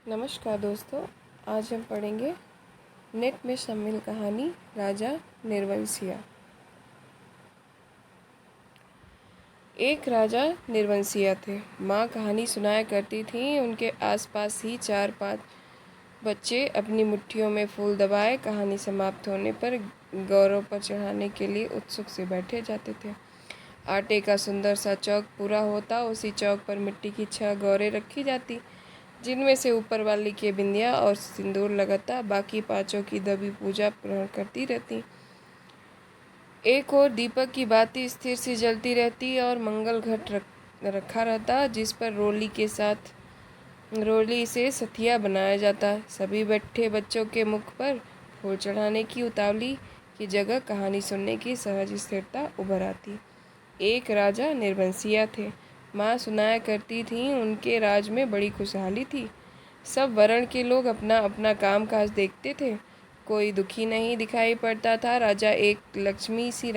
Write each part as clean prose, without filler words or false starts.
नमस्कार दोस्तों, आज हम पढ़ेंगे नेट में शामिल कहानी राजा निर्वंशिया। एक राजा निर्वंशिया थे। माँ कहानी सुनाया करती थी। उनके आसपास ही 4-5 बच्चे अपनी मुट्ठियों में फूल दबाए कहानी समाप्त होने पर गौरव पर चढ़ाने के लिए उत्सुक से बैठे जाते थे। आटे का सुंदर सा चौक पूरा होता, उसी चौक पर मिट्टी की 6 गौरें रखी जाती, जिनमें से ऊपर वाली के बिंदिया और सिंदूर लगाता, बाकी 5 की दबी पूजा ग्रहण करती रहती। एक और दीपक की बाती स्थिर सी जलती रहती और मंगल घट रखा रहता, जिस पर रोली से सथिया बनाया जाता। सभी बैठे बच्चों के मुख पर फूल चढ़ाने की उतावली की जगह कहानी सुनने की सहज स्थिरता उभर आती। एक राजा निर्वंशिया थे। माँ सुनाया करती थीं, उनके राज में बड़ी खुशहाली थी। सब वर्ण के लोग अपना अपना काम काज देखते थे। कोई दुखी नहीं दिखाई पड़ता था। राजा की एक लक्ष्मी सी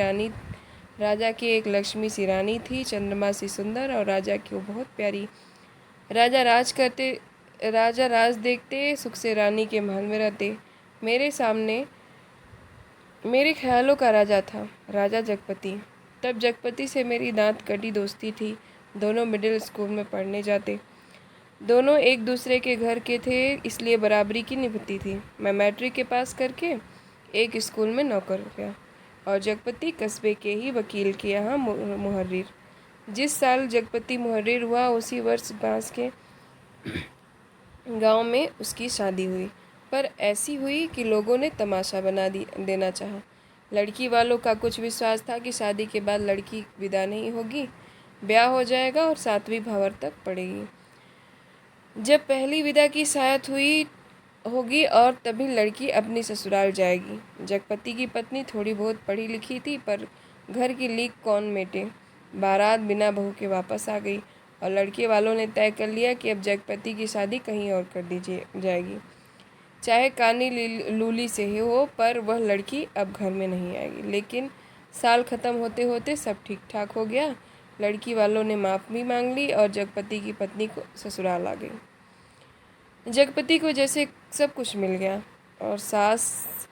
रानी थी, चंद्रमा सी सुंदर और राजा की वो बहुत प्यारी। राजा राज देखते, सुख से रानी के महल में रहते। मेरे ख्यालों का राजा था राजा जगपति। तब जगपति से मेरी दांत कटी दोस्ती थी। दोनों मिडिल स्कूल में पढ़ने जाते। दोनों एक दूसरे के घर के थे, इसलिए बराबरी की निभती थी। मैं मैट्रिक के पास करके एक स्कूल में नौकर हो गया और जगपति कस्बे के ही वकील के यहाँ मुहर्रिर। जिस साल जगपति मुहर्रिर हुआ, उसी वर्ष बांस के गांव में उसकी शादी हुई। पर ऐसी हुई कि लोगों ने तमाशा बना देना चाहा। लड़की वालों का कुछ विश्वास था कि शादी के बाद लड़की विदा नहीं होगी, ब्याह हो जाएगा और 7वीं भंवर तक पड़ेगी। जब पहली विदा की सायत हुई होगी और तभी लड़की अपनी ससुराल जाएगी। जगपति की पत्नी थोड़ी बहुत पढ़ी लिखी थी, पर घर की लीक कौन मेटे। बारात बिना बहू के वापस आ गई और लड़के वालों ने तय कर लिया कि अब जगपति की शादी कहीं और कर दी जाएगी, चाहे कानी लूली से ही हो, पर वह लड़की अब घर में नहीं आएगी। लेकिन साल ख़त्म होते होते सब ठीक ठाक हो गया। लड़की वालों ने माफ़ी मांग ली और जगपति की पत्नी को ससुराल आ गई। जगपति को जैसे सब कुछ मिल गया और सास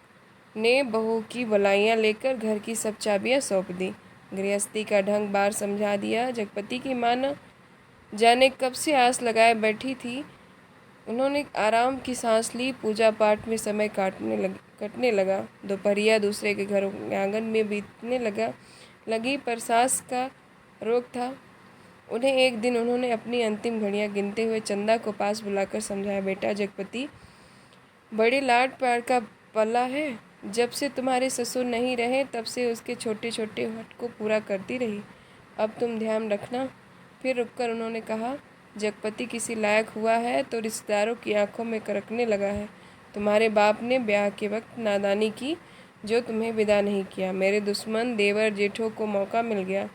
ने बहू की बलाइयाँ लेकर घर की सब चाबियाँ सौंप दी। गृहस्थी का ढंग बार समझा दिया। जगपति की माँ न जाने कब से आस लगाए बैठी थी। उन्होंने आराम की सांस ली। पूजा पाठ में समय कटने लगा। दोपहरिया दूसरे के घर आंगन में बीतने लगी, पर सास का रोग था। उन्हें एक दिन उन्होंने अपनी अंतिम घड़ियां गिनते हुए चंदा को पास बुलाकर समझाया, बेटा जगपति, बड़े लाड प्यार का पला है। जब से तुम्हारे ससुर नहीं रहे तब से उसके छोटे छोटे हट को पूरा करती रही। अब तुम ध्यान रखना। फिर रुककर उन्होंने कहा, जगपति किसी लायक हुआ है तो रिश्तेदारों की आंखों में करकने लगा है। तुम्हारे बाप ने ब्याह के वक्त नादानी की, जो तुम्हें विदा नहीं किया। मेरे दुश्मन देवर जेठों को मौका मिल गया,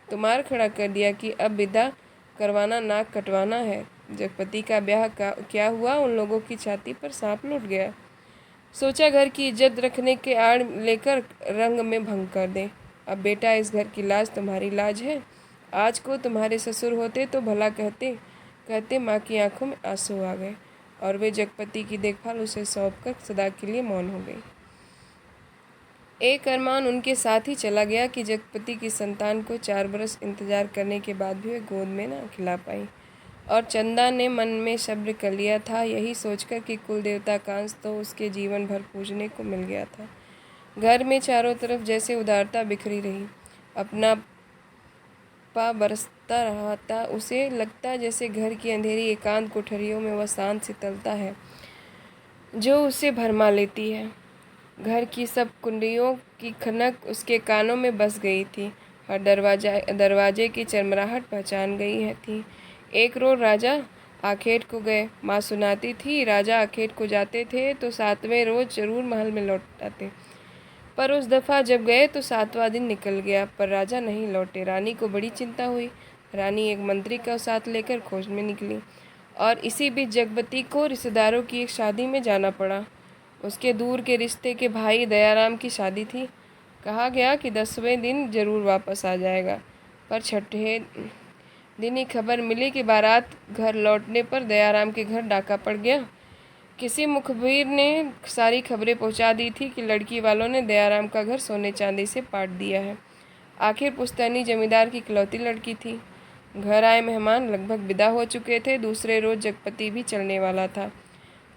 तुम्हार खड़ा कर दिया कि अब विदा करवाना नाक कटवाना है। जगपति का ब्याह क्या हुआ, उन लोगों की छाती पर सांप लौट गया। सोचा घर की इज्जत रखने के आड़ लेकर रंग में भंग कर दें। अब बेटा, इस घर की लाज तुम्हारी लाज है। आज को तुम्हारे ससुर होते तो भला कहते कहते माँ की आंखों में आंसू आ गए और वे जगपति की देखभाल उसे सौंप कर सदा के लिए मौन हो गई। एक अरमान उनके साथ ही चला गया कि जगपति की संतान को 4 बरस इंतजार करने के बाद भी वे गोद में न खिला पाई। और चंदा ने मन में सब्र कर लिया था, यही सोचकर कि कुल देवता का अंश तो उसके जीवन भर पूजने को मिल गया था। घर में चारों तरफ जैसे उदारता बिखरी रही। अपना पा बरसता रहा था। उसे लगता जैसे घर की अंधेरी एकांत कोठरियों में वह शांत शीतलता है जो उसे भरमा लेती है। घर की सब कुंडियों की खनक उसके कानों में बस गई थी। हर दरवाजे की चरमराहट पहचान गई थी। एक रोज राजा आखेट को गए। माँ सुनाती थी, राजा आखेट को जाते थे तो 7वें रोज जरूर महल में लौट आते, पर उस दफ़ा जब गए तो 7वां दिन निकल गया, पर राजा नहीं लौटे। रानी को बड़ी चिंता हुई। रानी एक मंत्री का साथ लेकर खोज में निकली और इसी बीच जगपति को रिश्तेदारों की एक शादी में जाना पड़ा। उसके दूर के रिश्ते के भाई दयाराम की शादी थी। कहा गया कि 10वें दिन जरूर वापस आ जाएगा, पर छठे दिन ही खबर मिली कि बारात घर लौटने पर दयाराम के घर डाका पड़ गया। किसी मुखबिर ने सारी खबरें पहुंचा दी थी कि लड़की वालों ने दयाराम का घर सोने चांदी से पाट दिया है। आखिर पुश्तैनी जमींदार की इकलौती लड़की थी। घर आए मेहमान लगभग विदा हो चुके थे। दूसरे रोज जगपति भी चलने वाला था,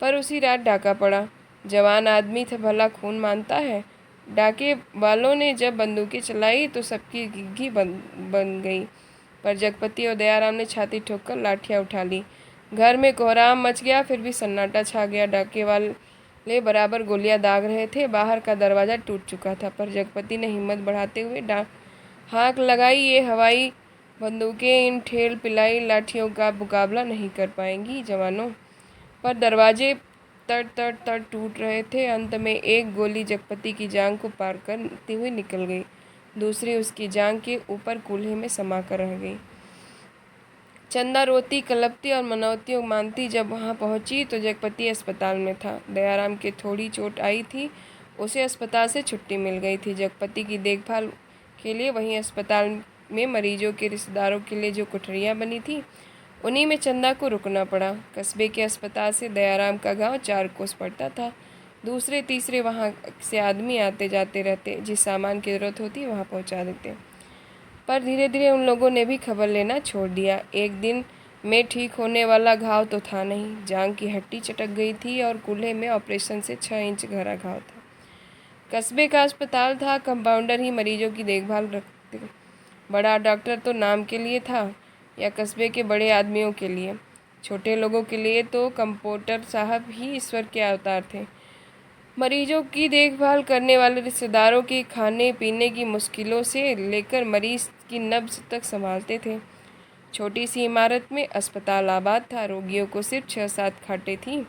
पर उसी रात डाका पड़ा। जवान आदमी था, भला खून मानता है। डाके वालों ने जब बंदूकें चलाई तो सबकी घिघी बन गई, पर जगपति और दयाराम ने छाती ठोककर लाठियां उठा ली। घर में कोहराम मच गया, फिर भी सन्नाटा छा गया। डाके वाले बराबर गोलियां दाग रहे थे। बाहर का दरवाज़ा टूट चुका था, पर जगपति ने हिम्मत बढ़ाते हुए हाँक लगाई, ये हवाई बंदूकें इन ठेल पिलाई लाठियों का मुकाबला नहीं कर पाएंगी जवानों। पर दरवाजे तड़ तड़ तड़ टूट रहे थे। अंत में एक गोली जगपति की जांघ को पार करती हुई निकल गई, दूसरी उसकी जांघ के ऊपर कूल्हे में समा कर रह गई। चंदा रोती कलपती और मनौती मानती जब वहां पहुंची तो जगपति अस्पताल में था। दयाराम के थोड़ी चोट आई थी, उसे अस्पताल से छुट्टी मिल गई थी। जगपति की देखभाल के लिए वहीं अस्पताल में मरीजों के रिश्तेदारों के लिए जो कोठरियां बनी थी, उन्हीं में चंदा को रुकना पड़ा। कस्बे के अस्पताल से दयाराम का गांव 4 कोस पड़ता था। दूसरे तीसरे वहां से आदमी आते जाते रहते, जिस सामान की ज़रूरत होती वहां पहुंचा देते। पर धीरे धीरे उन लोगों ने भी खबर लेना छोड़ दिया। एक दिन में ठीक होने वाला घाव तो था नहीं, जांघ की हड्डी चटक गई थी और कूल्हे में ऑपरेशन से 6 इंच गहरा घाव था। कस्बे का अस्पताल था, कंपाउंडर ही मरीजों की देखभाल रखते। बड़ा डॉक्टर तो नाम के लिए था, या कस्बे के बड़े आदमियों के लिए। छोटे लोगों के लिए तो कंपाउंडर साहब ही ईश्वर के अवतार थे। मरीजों की देखभाल करने वाले रिश्तेदारों के खाने पीने की मुश्किलों से लेकर मरीज की नब्ज तक संभालते थे। छोटी सी इमारत में अस्पताल आबाद था। रोगियों को सिर्फ 6-7 खाटें थीं।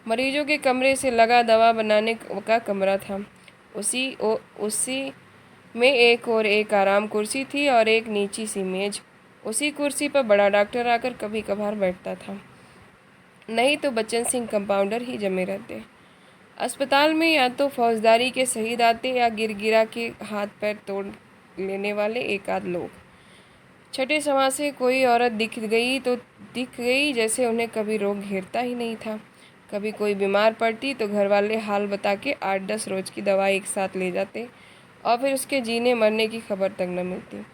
मरीजों के कमरे से लगा दवा बनाने का कमरा था। उसी में एक और एक आराम कुर्सी थी और एक नीची सी मेज। उसी कुर्सी पर बड़ा डॉक्टर आकर कभी कभार बैठता था, नहीं तो बच्चन सिंह कंपाउंडर ही जमे रहते। अस्पताल में या तो फौजदारी के शहीद आते या गिरगिरा के हाथ पैर तोड़ लेने वाले एक आध लोग। छठे समाज से कोई औरत दिख गई जैसे उन्हें कभी रोग घेरता ही नहीं था। कभी कोई बीमार पड़ती तो घर वाले हाल बता के 8-10 रोज की दवा एक साथ ले जाते और फिर उसके जीने मरने की खबर तक न मिलती।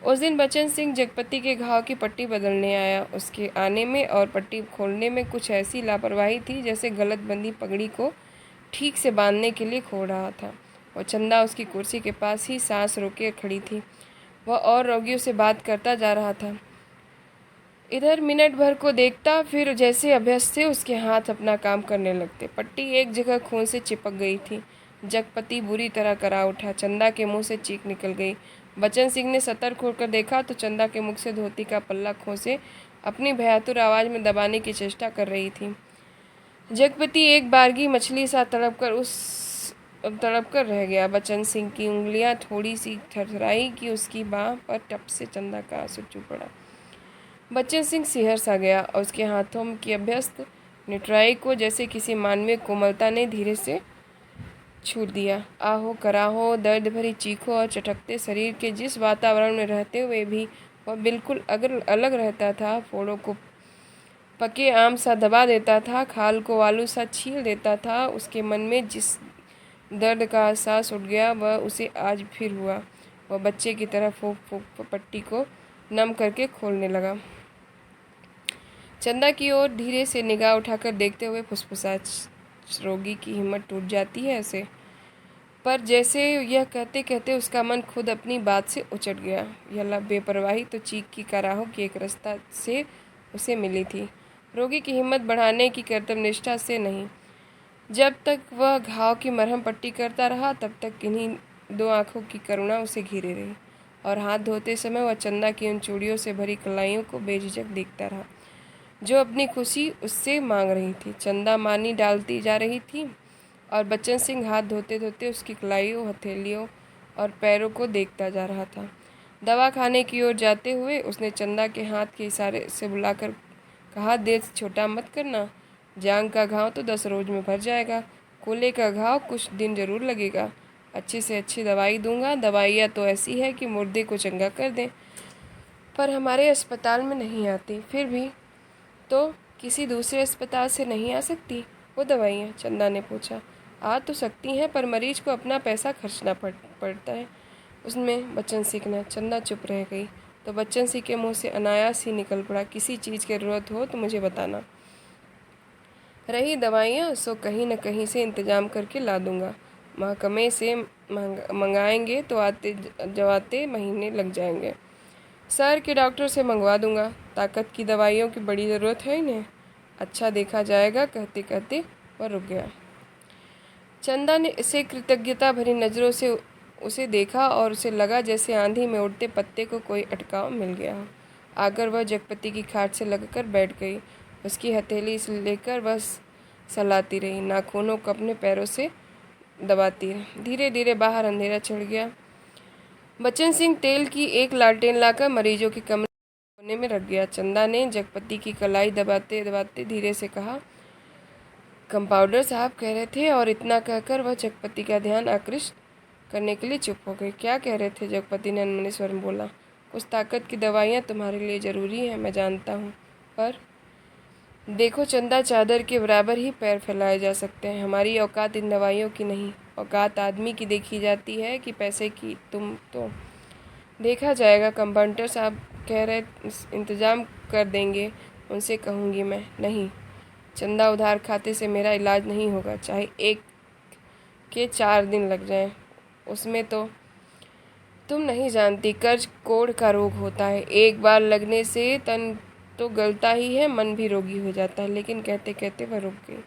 उस दिन बच्चन सिंह जगपति के घाव की पट्टी बदलने आया। उसके आने में और पट्टी खोलने में कुछ ऐसी लापरवाही थी जैसे गलत बंदी पगड़ी को ठीक से बांधने के लिए खो रहा था। और चंदा उसकी कुर्सी के पास ही सांस रोके खड़ी थी। वह और रोगियों से बात करता जा रहा था। इधर मिनट भर को देखता, फिर जैसे अभ्यस्त से उसके हाथ अपना काम करने लगते। पट्टी एक जगह खून से चिपक गई थी। जगपति बुरी तरह करा उठा। चंदा के मुंह से चीख निकल गई। बच्चन सिंह ने सतर्क होकर देखा तो चंदा के मुख से धोती का पल्ला खोसे अपनी भयातुर आवाज़ में दबाने की चेष्टा कर रही थी। जगपति एक बारगी मछली सा तड़प कर रह गया। बच्चन सिंह की उंगलियां थोड़ी सी थरथराई कि उसकी बाह पर टप से चंदा का आंसू चू पड़ा। बच्चन सिंह सिहर सा गया और उसके हाथों की अभ्यस्त निटराई को जैसे किसी मानवीय कोमलता ने धीरे से छू दिया। आहो कराहो, दर्द भरी चीखों और चटकते शरीर के जिस वातावरण में रहते हुए भी वह बिल्कुल अलग रहता था। फोड़ों को पके आम सा दबा देता था, खाल को आलू सा छील देता था। उसके मन में जिस दर्द का एहसास उठ गया वह उसे आज फिर हुआ। वह बच्चे की तरह फूंक फूंक पट्टी को नम करके खोलने लगा। चंदा की ओर धीरे से निगाह उठाकर देखते हुए फुसफुसा, रोगी की हिम्मत टूट जाती है ऐसे। पर जैसे यह कहते कहते उसका मन खुद अपनी बात से उचट गया। यह बेपरवाही तो चीख की कराहों की एक रास्ता से उसे मिली थी, रोगी की हिम्मत बढ़ाने की कर्तव्यनिष्ठा से नहीं। जब तक वह घाव की मरहम पट्टी करता रहा तब तक इन्हीं 2 आंखों की करुणा उसे घिरे रही और हाथ धोते समय वह चंदा की उन चूड़ियों से भरी कलाइयों को बेझिझक देखता रहा जो अपनी खुशी उससे मांग रही थी। चंदा मानी डालती जा रही थी और बच्चन सिंह हाथ धोते धोते उसकी कलाइयों, हथेलियों और पैरों को देखता जा रहा था। दवा खाने की ओर जाते हुए उसने चंदा के हाथ के इशारे से बुलाकर कहा, देर छोटा मत करना। जांघ का घाव तो 10 रोज में भर जाएगा, कूल्हे का घाव कुछ दिन जरूर लगेगा। अच्छी से अच्छी दवाई दूंगा। दवाइयाँ तो ऐसी है कि मुर्दे को चंगा कर दें। पर हमारे अस्पताल में नहीं आती। फिर भी तो किसी दूसरे अस्पताल से नहीं आ सकती वो दवाइयाँ? चंदा ने पूछा। आ तो सकती हैं, पर मरीज को अपना पैसा खर्चना पड़ता है उसमें। बच्चन सिंह ने। चंदा चुप रह गई। तो बच्चन सिंह के मुंह से अनायास ही निकल पड़ा, किसी चीज़ की ज़रूरत हो तो मुझे बताना। रही दवाइयाँ, सो कहीं न कहीं से इंतज़ाम करके ला दूँगा। महकमे से मंगाएंगे तो आते जवाते महीने लग जाएंगे। शहर के डॉक्टर से मंगवा दूँगा। ताकत की दवाइयों की बड़ी ज़रूरत है इन्हें। अच्छा देखा जाएगा। कहते कहते वह रुक गया। चंदा ने इसे कृतज्ञता भरी नज़रों से उसे देखा और उसे लगा जैसे आंधी में उड़ते पत्ते को कोई अटकाव मिल गया हो। आकर वह जगपति की खाट से लगकर बैठ गई। उसकी हथेली से लेकर बस सहलाती रही, नाखूनों को अपने पैरों से दबाती रही। धीरे धीरे बाहर अंधेरा चढ़ गया। बच्चन सिंह तेल की एक लालटेन लाकर मरीजों के कमरे कोने में रख गया। चंदा ने जगपति की कलाई दबाते दबाते धीरे से कहा, कंपाउंडर साहब कह रहे थे। और इतना कहकर वह जगपति का ध्यान आकृष्ट करने के लिए चुप हो गई। क्या कह रहे थे? जगपति ने अनमने स्वर में बोला। कुछ ताकत की दवाइयाँ तुम्हारे लिए ज़रूरी हैं, मैं जानता हूँ, पर देखो चंदा, चादर के बराबर ही पैर फैलाए जा सकते हैं। हमारी औकात इन दवाइयों की नहीं, औकात आदमी की देखी जाती है कि पैसे की। तुम तो देखा जाएगा। कंपाउंडर साहब कह रहे इंतज़ाम कर देंगे, उनसे कहूँगी मैं। नहीं चंदा, उधार खाते से मेरा इलाज नहीं होगा, चाहे 1 के 4 दिन लग जाएं। उसमें तो तुम नहीं जानती, कर्ज कोढ़ का रोग होता है। एक बार लगने से तन तो गलता ही है, मन भी रोगी हो जाता है। लेकिन कहते कहते वह रुक गई।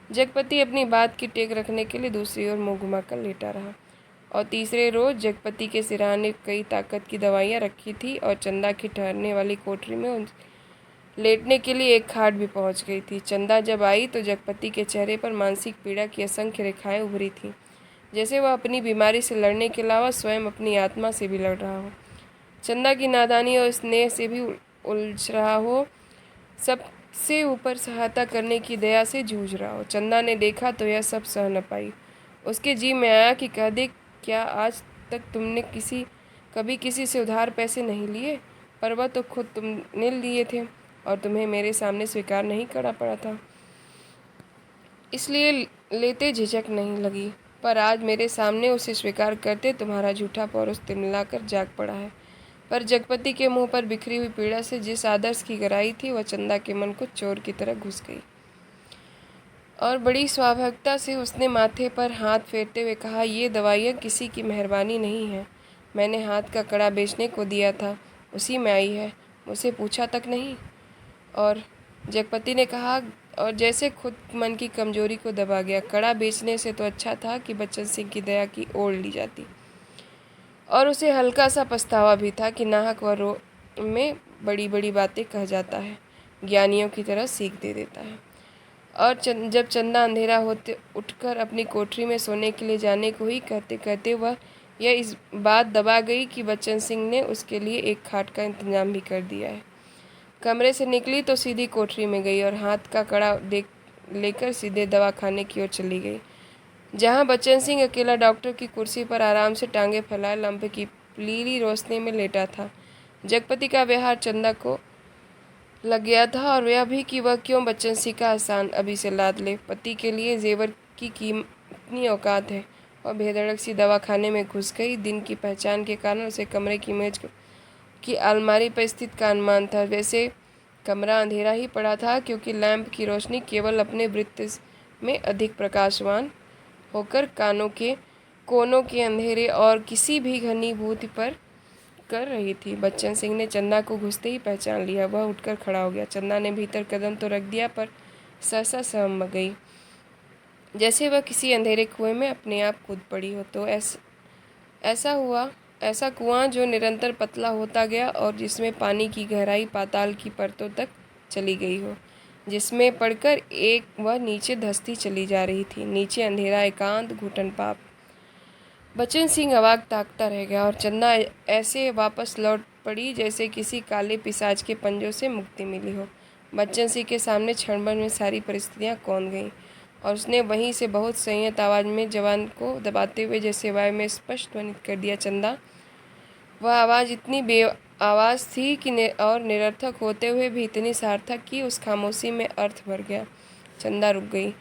जगपति अपनी बात की टेक रखने के लिए दूसरी ओर मुंह घुमाकर लेटा रहा। और तीसरे रोज जगपति के सिरहाने कई ताकत की दवाइयाँ रखी थी और चंदा की ठहरने वाली कोठरी में लेटने के लिए एक खाट भी पहुंच गई थी। चंदा जब आई तो जगपति के चेहरे पर मानसिक पीड़ा की असंख्य रेखाएं उभरी थीं, जैसे वह अपनी बीमारी से लड़ने के अलावा स्वयं अपनी आत्मा से भी लड़ रहा हो, चंदा की नादानी और स्नेह से भी उलझ रहा हो, सबसे ऊपर सहायता करने की दया से जूझ रहा हो। चंदा ने देखा तो यह सब सह न पाई। उसके जी में आया कि कह दे, क्या आज तक तुमने कभी किसी से उधार पैसे नहीं लिए? पर वह तो खुद तुमने लिए थे और तुम्हें मेरे सामने स्वीकार नहीं करना पड़ा था, इसलिए लेते झिझक नहीं लगी। पर आज मेरे सामने उसे स्वीकार करते तुम्हारा झूठा पौरुष तिलमिलाकर जाग पड़ा है। पर जगपति के मुंह पर बिखरी हुई पीड़ा से जिस आदर्श की गहराई थी, वह चंदा के मन को चोर की तरह घुस गई। और बड़ी स्वाभाविकता से उसने माथे पर हाथ फेरते हुए कहा, ये दवाइयाँ किसी की मेहरबानी नहीं है। मैंने हाथ का कड़ा बेचने को दिया था, उसी में आई है, मुझसे पूछा तक नहीं। और जगपति ने कहा, और जैसे खुद मन की कमजोरी को दबा गया। कड़ा बेचने से तो अच्छा था कि बच्चन सिंह की दया की ओढ़ ली जाती। और उसे हल्का सा पछतावा भी था कि नाहक व रो में बड़ी बड़ी बातें कह जाता है, ज्ञानियों की तरह सीख दे देता है। और जब चंदा अंधेरा होते उठकर अपनी कोठरी में सोने के लिए जाने को ही कहते कहते वह यह इस बात दबा गई कि बच्चन सिंह ने उसके लिए एक खाट का इंतजाम भी कर दिया है। कमरे से निकली तो सीधी कोठरी में गई और हाथ का कड़ा लेकर सीधे दवाखाने की ओर चली गई, जहां बच्चन सिंह अकेला डॉक्टर की कुर्सी पर आराम से टांगे फैलाए लंप की पीली रोशनी में लेटा था। जगपति का व्यवहार चंदा को लग गया था, और यह भी कि वह क्यों बच्चन सिंह का एहसान अभी से लाद ले। पति के लिए जेवर की कितनी औकात है। और बेधड़क सी दवाखाने में घुस गई। दिन की पहचान के कारण उसे कमरे की मेज की अलमारी पर स्थित का अनुमान था। वैसे कमरा अंधेरा ही पड़ा था, क्योंकि लैंप की रोशनी केवल अपने वृत्त में अधिक प्रकाशवान होकर कानों के कोनों के अंधेरे और किसी भी घनीभूति पर कर रही थी। बच्चन सिंह ने चंदा को घुसते ही पहचान लिया। वह उठकर खड़ा हो गया। चंदा ने भीतर कदम तो रख दिया, पर सहसा सहम गई, जैसे वह किसी अंधेरे कुएं में अपने आप कूद पड़ी हो। तो ऐसा कुआं जो निरंतर पतला होता गया और जिसमें पानी की गहराई पाताल की परतों तक चली गई हो, जिसमें पड़कर एक वह नीचे धंसती चली जा रही थी। नीचे अंधेरा, एकांत, घुटन पाप। बच्चन सिंह अवाक ताकता रह गया और चंदा ऐसे वापस लौट पड़ी जैसे किसी काले पिशाच के पंजों से मुक्ति मिली हो। बच्चन सिंह के सामने क्षण भर में सारी परिस्थितियां कौंध गईं और उसने वहीं से बहुत संयत आवाज़ में जवान को दबाते हुए जैसे वायु में स्पष्ट ध्वनित कर दिया, चंदा। वह आवाज़ इतनी आवाज़ थी कि और निरर्थक होते हुए भी इतनी सार्थक कि उस खामोशी में अर्थ भर गया। चंदा रुक गई।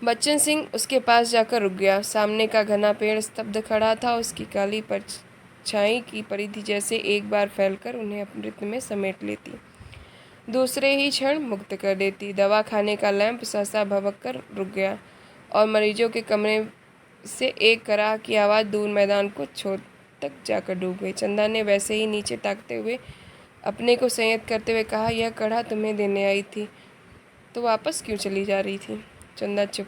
बच्चन सिंह उसके पास जाकर रुक गया। सामने का घना पेड़ स्तब्ध खड़ा था। उसकी काली परछाई की परिधि जैसे एक बार फैलकर उन्हें अमृत में समेट लेती, दूसरे ही क्षण मुक्त कर देती। दवा खाने का लैंप सहसा भभक कर रुक गया और मरीजों के कमरे से एक कराह की आवाज़ दूर मैदान को छोर तक जाकर डूब गई। चंदा ने वैसे ही नीचे ताकते हुए अपने को संयत करते हुए कहा, यह कड़ा तुम्हें देने आई थी तो वापस क्यों चली जा रही थी? चंदा चुप।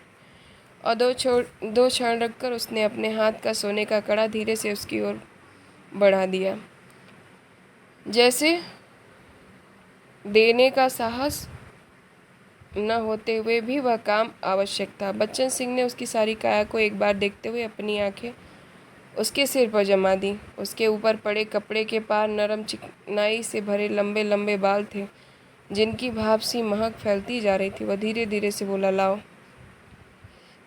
और दो क्षण रखकर उसने अपने हाथ का सोने का कड़ा धीरे से उसकी ओर बढ़ा दिया, जैसे देने का साहस न होते हुए भी वह काम आवश्यक था। बच्चन सिंह ने उसकी सारी काया को एक बार देखते हुए अपनी आंखें उसके सिर पर जमा दी। उसके ऊपर पड़े कपड़े के पार नरम चिकनाई से भरे लंबे लंबे बाल थे, जिनकी भाप सी महक फैलती जा रही थी। वह धीरे धीरे से बोला, लाओ।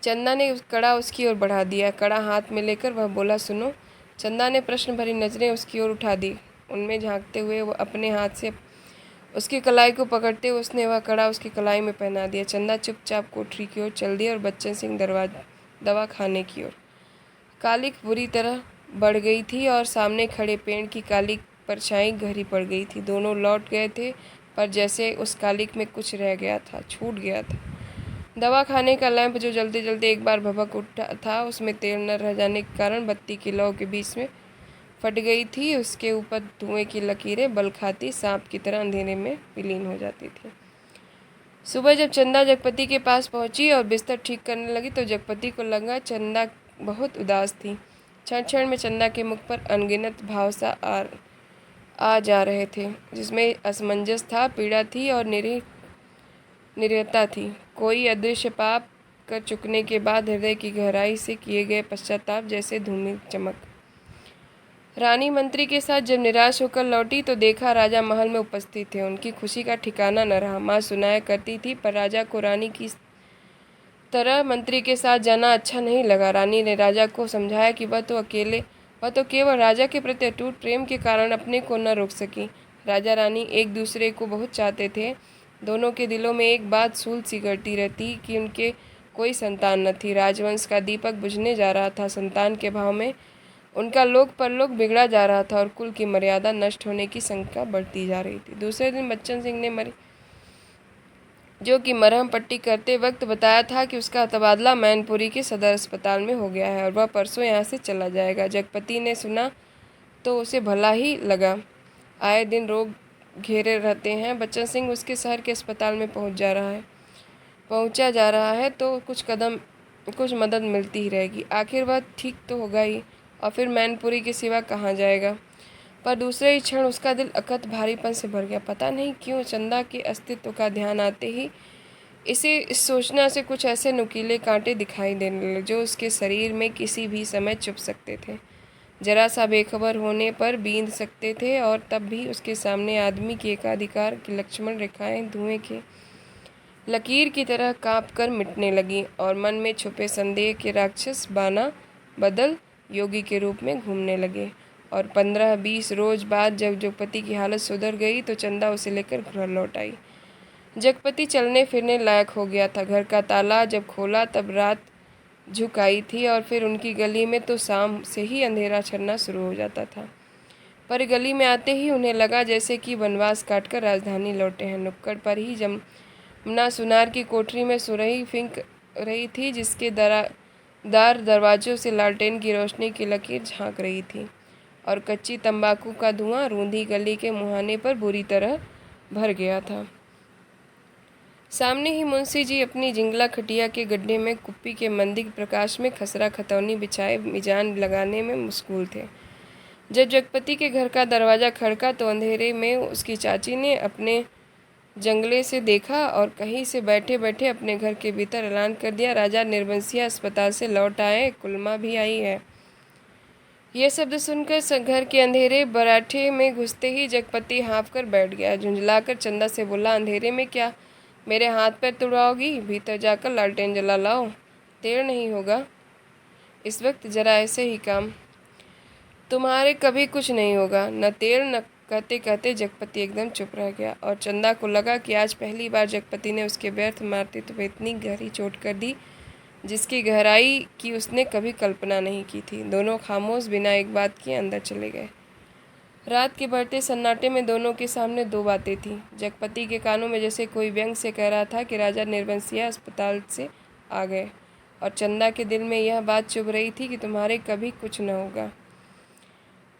चंदा ने कड़ा उसकी ओर बढ़ा दिया। कड़ा हाथ में लेकर वह बोला, सुनो। चंदा ने प्रश्न भरी नजरें उसकी ओर उठा दी। उनमें झांकते हुए वह अपने हाथ से उसकी कलाई को पकड़ते हुए उसने वह कड़ा उसकी कलाई में पहना दिया। चंदा चुपचाप कोठरी की ओर चल दिया और बच्चन सिंह दवा खाने की ओर। कालिक बुरी तरह बढ़ गई थी और सामने खड़े पेड़ की काली परछाई गहरी पड़ गई थी। दोनों लौट गए थे, पर जैसे उस कालिक में कुछ रह गया था, छूट गया था। दवा खाने का लैंप जो जल्दी जल्दी एक बार भभक उठा था, उसमें तेल न रह जाने के कारण बत्ती की लौ के बीच में फट गई थी। उसके ऊपर धुएं की लकीरें बल खाती सांप की तरह अंधेरे में विलीन हो जाती थी। सुबह जब चंदा जगपति के पास पहुंची और बिस्तर ठीक करने लगी तो जगपति को लगा चंदा बहुत उदास थी। क्षण क्षण में चंदा के मुख पर अनगिनत भाव सा आ जा रहे थे, जिसमें असमंजस था, पीड़ा थी और निरयता थी। कोई अदृश्य पाप कर चुकने के बाद हृदय की गहराई से किए गए पश्चाताप जैसे धूमिल चमक। रानी मंत्री के साथ जब निराश होकर लौटी तो देखा राजा महल में उपस्थित थे। उनकी खुशी का ठिकाना न रहा। माँ सुनाया करती थी, पर राजा को रानी की तरह मंत्री के साथ जाना अच्छा नहीं लगा। रानी ने राजा को समझाया कि वह तो केवल राजा के प्रति अटूट प्रेम के कारण अपने को न रोक सकी। राजा रानी एक दूसरे को बहुत चाहते थे। दोनों के दिलों में एक बात सूल सी करती रहती कि उनके कोई संतान न थी। राजवंश का दीपक बुझने जा रहा था। संतान के भाव में उनका लोक परलोक बिगड़ा जा रहा था और कुल की मर्यादा नष्ट होने की शंका बढ़ती जा रही थी। दूसरे दिन बच्चन सिंह ने जो कि मरहम पट्टी करते वक्त बताया था कि उसका तबादला मैनपुरी के सदर अस्पताल में हो गया है और वह परसों यहाँ से चला जाएगा। जगपति ने सुना तो उसे भला ही लगा। आए दिन रोग घेरे रहते हैं। बच्चन सिंह उसके शहर के अस्पताल में पहुंचा जा रहा है तो कुछ मदद मिलती ही रहेगी। आखिर वह ठीक तो होगा ही, और फिर मैनपुरी के सिवा कहाँ जाएगा। पर दूसरे ही क्षण उसका दिल अकथ भारीपन से भर गया। पता नहीं क्यों चंदा के अस्तित्व का ध्यान आते ही इसे इस सोचना से कुछ ऐसे नुकीले कांटे दिखाई देने लगे जो उसके शरीर में किसी भी समय चुभ सकते थे, जरा सा बेखबर होने पर बींध सकते थे, और तब भी उसके सामने आदमी की एकाधिकार की लक्ष्मण रेखाएं धुएं के लकीर की तरह कांप कर मिटने लगी और मन में छुपे संदेह के राक्षस बाना बदल योगी के रूप में घूमने लगे। और 15-20 रोज बाद जब जगपति की हालत सुधर गई तो चंदा उसे लेकर घर लौट आई। जगपति चलने फिरने लायक हो गया था। घर का ताला जब खोला तब रात झुक आई थी और फिर उनकी गली में तो शाम से ही अंधेरा छरना शुरू हो जाता था। पर गली में आते ही उन्हें लगा जैसे कि वनवास काटकर राजधानी लौटे हैं। नुक्कड़ पर ही जमुना सुनार की कोठरी में सुरही फिंक रही थी, जिसके दरवाजों से लालटेन की रोशनी की लकीर झांक रही थी और कच्ची तंबाकू का धुआं रूंधी गली के मुहाने पर बुरी तरह भर गया था। सामने ही मुंशी जी अपनी जिंगला खटिया के गड्ढे में कुप्पी के मंदिर प्रकाश में खसरा खतौनी बिछाए मिजान लगाने में मशगूल थे। जब जगपति के घर का दरवाज़ा खड़का तो अंधेरे में उसकी चाची ने अपने जंगले से देखा और कहीं से बैठे बैठे अपने घर के भीतर ऐलान कर दिया, राजा निर्बंसिया अस्पताल से लौट आए, कुलमा भी आई है। यह शब्द सुनकर घर के अंधेरे बराठे में घुसते ही जगपति हाँफ कर बैठ गया। झुंझलाकर चंदा से बोला, अंधेरे में क्या मेरे हाथ पैर तुड़वाओगी? भीतर जाकर लालटेन जला लाओ। देर नहीं होगा इस वक्त, जरा ऐसे ही काम। तुम्हारे कभी कुछ नहीं होगा, न तेल न कहते कहते जगपति एकदम चुप रह गया और चंदा को लगा कि आज पहली बार जगपति ने उसके व्यर्थ मारते तो इतनी गहरी चोट कर दी जिसकी गहराई की उसने कभी कल्पना नहीं की थी। दोनों खामोश बिना एक बात के अंदर चले गए। रात के बढ़ते सन्नाटे में दोनों के सामने दो बातें थीं। जगपति के कानों में जैसे कोई व्यंग से कह रहा था कि राजा निर्वंशिया अस्पताल से आ गए, और चंदा के दिल में यह बात चुभ रही थी कि तुम्हारे कभी कुछ न होगा।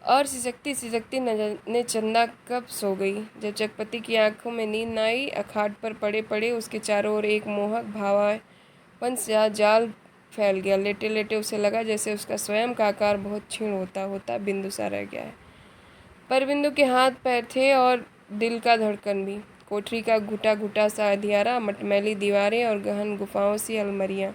और सिसकती सिसकती ने चंदा कब सो गई। जब जगपति की आंखों में नींद न आई, अखाट पर पड़े पड़े उसके चारों ओर एक मोहक भावापन सा जाल फैल गया। लेटे लेटे उसे लगा जैसे उसका स्वयं का आकार बहुत क्षीण होता होता बिंदु सा रह गया है। पर बिंदु के हाथ पैर थे और दिल का धड़कन भी। कोठरी का घुटा घुटा सा अंधियारा, मटमैली दीवारें और गहन गुफाओं सी अलमारियां,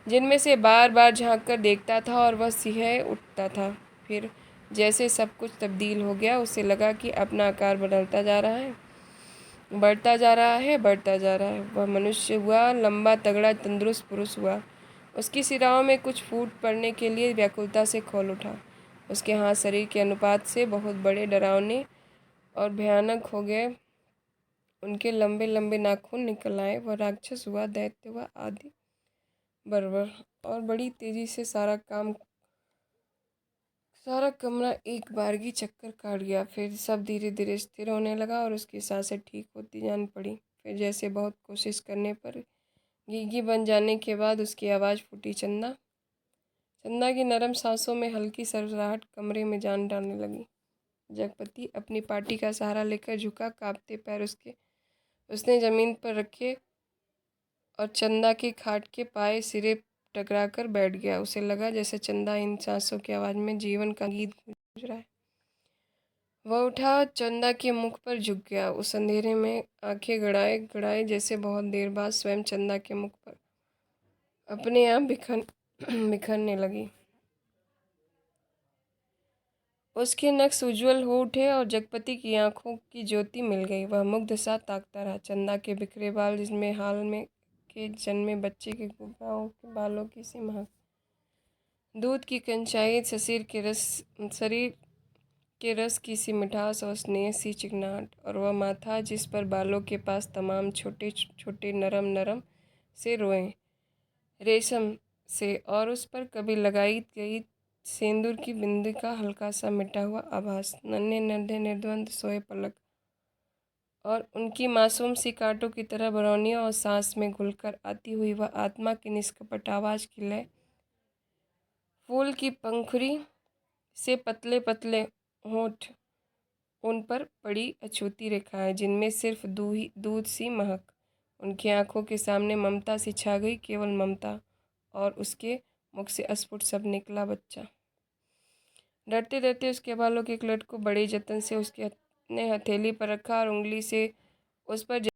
जिनमें से बार बार झांक कर देखता था और वह सिहर उठता था। फिर जैसे सब कुछ तब्दील हो गया। उसे लगा कि अपना आकार बदलता जा रहा है, बढ़ता जा रहा है, बढ़ता जा रहा है। वह मनुष्य हुआ, लंबा तगड़ा तंदुरुस्त पुरुष हुआ। उसकी सिराओं में कुछ फूट पड़ने के लिए व्याकुलता से खोल उठा। उसके हाथ शरीर के अनुपात से बहुत बड़े, डरावने और भयानक हो गए। उनके लंबे लंबे नाखून निकल आए। वह राक्षस हुआ, दैत्य हुआ, आदि बर्बर। और बड़ी तेजी से सारा कमरा एक बारगी चक्कर काट गया। फिर सब धीरे धीरे स्थिर होने लगा और उसकी सांसें ठीक होती जान पड़ी। फिर जैसे बहुत कोशिश करने पर गीगी बन जाने के बाद उसकी आवाज़ फूटी, चंदा। चंदा की नरम सांसों में हल्की सरसराहट कमरे में जान डालने लगी। जगपति अपनी पाटी का सहारा लेकर झुका, कांपते पैर उसने जमीन पर रखे और चंदा के खाट के पाए सिरे टकरा कर बैठ गया। उसे लगा जैसे चंदा इन सांसों की आवाज़ में जीवन का गीत गूंज रहा है। वह उठा, चंदा के मुख पर झुक गया। उस अंधेरे में आंखें गड़ाए गड़ाए जैसे बहुत देर बाद स्वयं चंदा के मुख पर अपने आप बिखरने लगी। उसके नक्श उज्जवल हो उठे और जगपति की आंखों की ज्योति मिल गई। वह मुग्ध सा ताकता रहा। चंदा के बिखरे बाल, जिसमें हाल में के जन्मे बच्चे के गुफाओं के बालों की सी महक, दूध की कंचाई, शरीर के रस की सी मिठास और स्नेह सी चिकनाहट, और वह माथा जिस पर बालों के पास तमाम छोटे छोटे नरम नरम से रोए रेशम से, और उस पर कभी लगाई गई सेंदूर की बिंदी का हल्का सा मिटा हुआ आभास, नन्हे नन्हे निर्द्वंद सोए पलक, और उनकी मासूम सी कांटों की तरह बरौनियों और सांस में घुलकर आती हुई वह आत्मा की निष्कपट आवाज की लय, फूल की पंखुड़ी से पतले पतले होंठ, उन पर पड़ी अछूती रेखाएं जिनमें सिर्फ दूध सी महक। उनकी आंखों के सामने ममता सी छा गई, केवल ममता, और उसके मुख से अस्फुट सब निकला, बच्चा। डरते डरते उसके बालों के एक लट को बड़े जतन से उसके ने हथेली पर रखा और उंगली से उस पर